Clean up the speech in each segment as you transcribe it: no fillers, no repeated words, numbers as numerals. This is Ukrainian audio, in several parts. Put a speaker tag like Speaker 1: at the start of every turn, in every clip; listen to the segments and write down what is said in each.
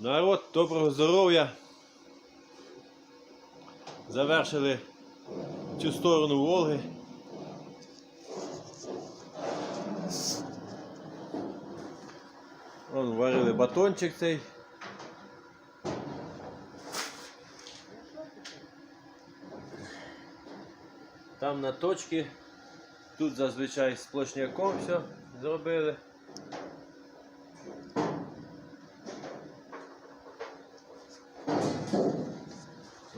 Speaker 1: Народ, доброго здоров'я! Завершили цю сторону Волги. Вон варили батончик цей. Там на точці, тут зазвичай сплошняком все зробили.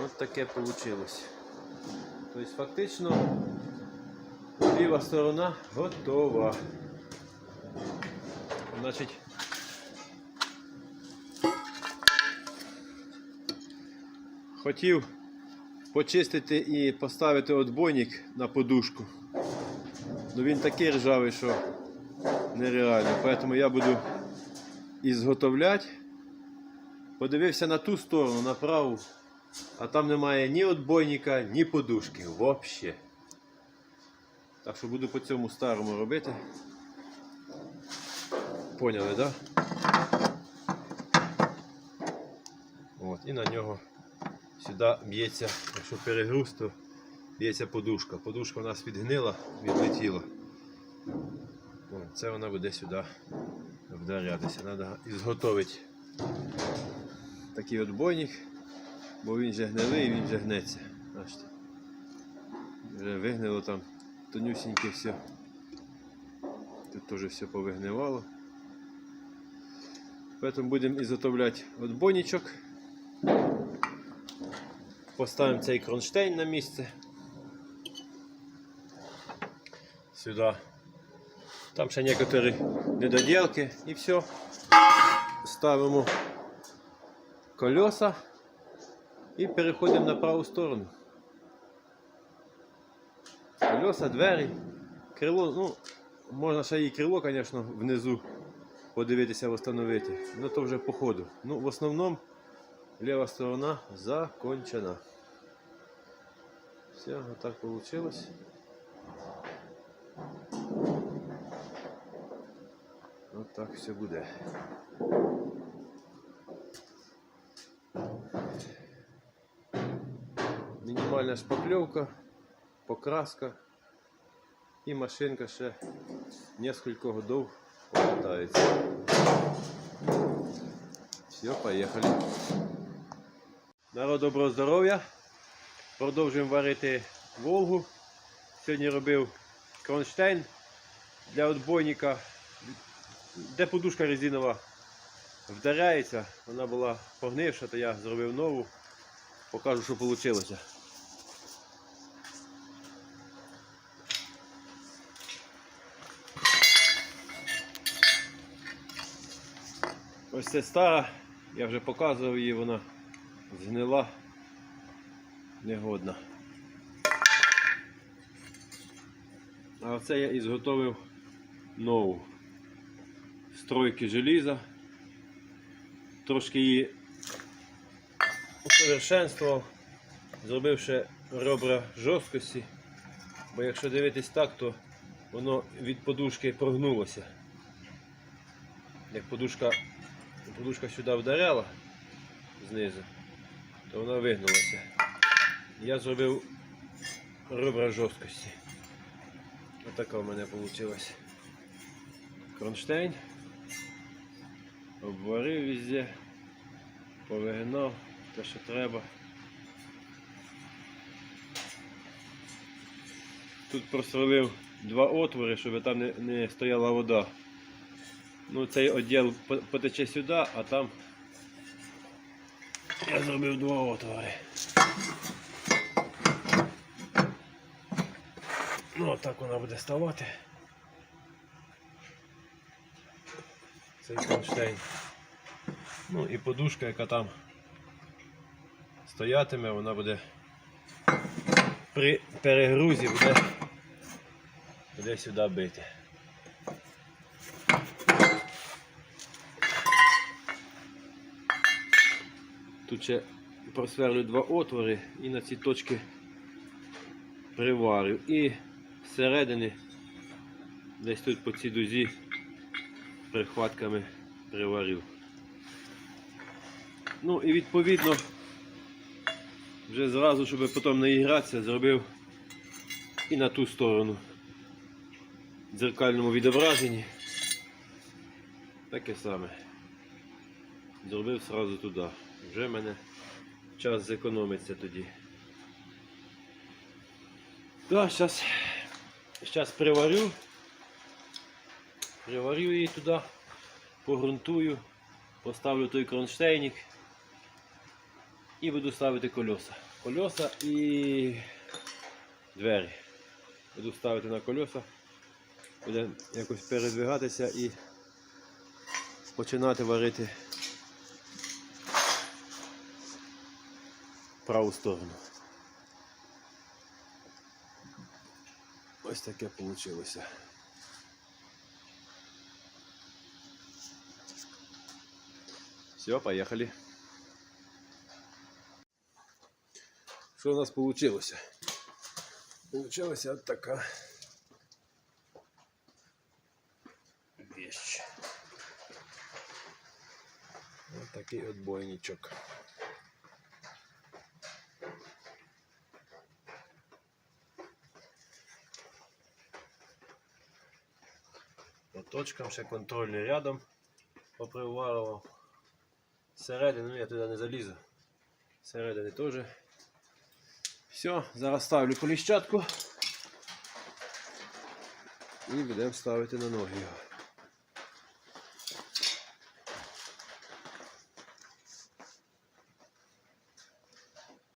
Speaker 1: Ось таке вийшло. Тобто фактично ліва сторона готова. Значить, хотів почистити і поставити отбойник на подушку. Ну він такий ржавий, що нереально. Тому я буду ізготовляти. Подивився на ту сторону, на праву, а там немає ні отбойника, ні подушки. Взагалі. Так що буду по цьому старому робити. Поняли, так? От, і на нього сюди б'ється, якщо перегруз, то б'ється подушка. Подушка у нас відгнила, відлетіла. Це вона буде сюди вдарятися. Треба ізготовити такий отбойник, бо він же гнилий, він же гнеться. Бачите. Вже вигнило там тонюсіньке все. Тут теж все повигнивало. Тому будемо ізготовляти отбойничок. Поставимо цей кронштейн на місце. Сюди. Там ще некоторі недоділки і все. Ставимо колеса і переходимо на праву сторону. Колеса, двері, крило, ну, можна ще і крило, звісно, внизу подивитися, встановити, але то вже по ходу. Ну, в основному ліва сторона закончена. Все, отак вийшло. Отак все буде. Мінімальна шпакльовка, покраска і машинка ще кілька років покатається. Все, поїхали. Народ, доброго здоров'я! Продовжуємо варити Волгу. Сьогодні робив кронштейн для отбойника, де подушка резинова вдаряється. Вона була погнивша, то я зробив нову. Покажу, що вийшло. Ось це стара, я вже показував її, вона згнила, негодна. А оце я ізготовив нову. З тройки желіза. Трошки її усовершенствував, зробивши ребра жорсткості. Бо якщо дивитись так, то воно від подушки прогнулося. Як подушка сюди вдаряла знизу, то вона вигнулася. Я зробив ребра жорсткості. Отака в мене вийшла. Кронштейн. Обварив везде, повигнав те, що треба. Тут просверлив два отвори, щоб там не стояла вода. Ну, цей відділ потече сюди, а там я зробив два отвори. Ну, отак вона буде ставати. Цей кронштейн. Ну і подушка, яка там стоятиме, вона буде при перегрузі буде сюди бити. Тут ще просверлю два отвори і на ці точки приварю. І зсередини, десь тут по цій дузі, прихватками приварю. Ну і відповідно, вже зразу, щоб потім не ігратися, зробив і на ту сторону. В дзеркальному відображенні. Таке саме. Зробив зразу туди. Вже в мене час зекономиться тоді. Так, зараз приварю. Приварю її туди, погрунтую, поставлю той кронштейник і буду ставити колеса. Колеса і двері. Буду ставити на колеса, буде якось передвигатися і починати варити праву сторону. Ось таке вийшло. Все, поехали. Что у нас получилось? Получилась вот такая вещь. Вот такий отбойничок. По точкам ще контрольний рядом поприварував. Зсередини, ну я туди не залізу. Зсередини теж. Все, зараз ставлю коліщатку і будемо ставити на ноги його.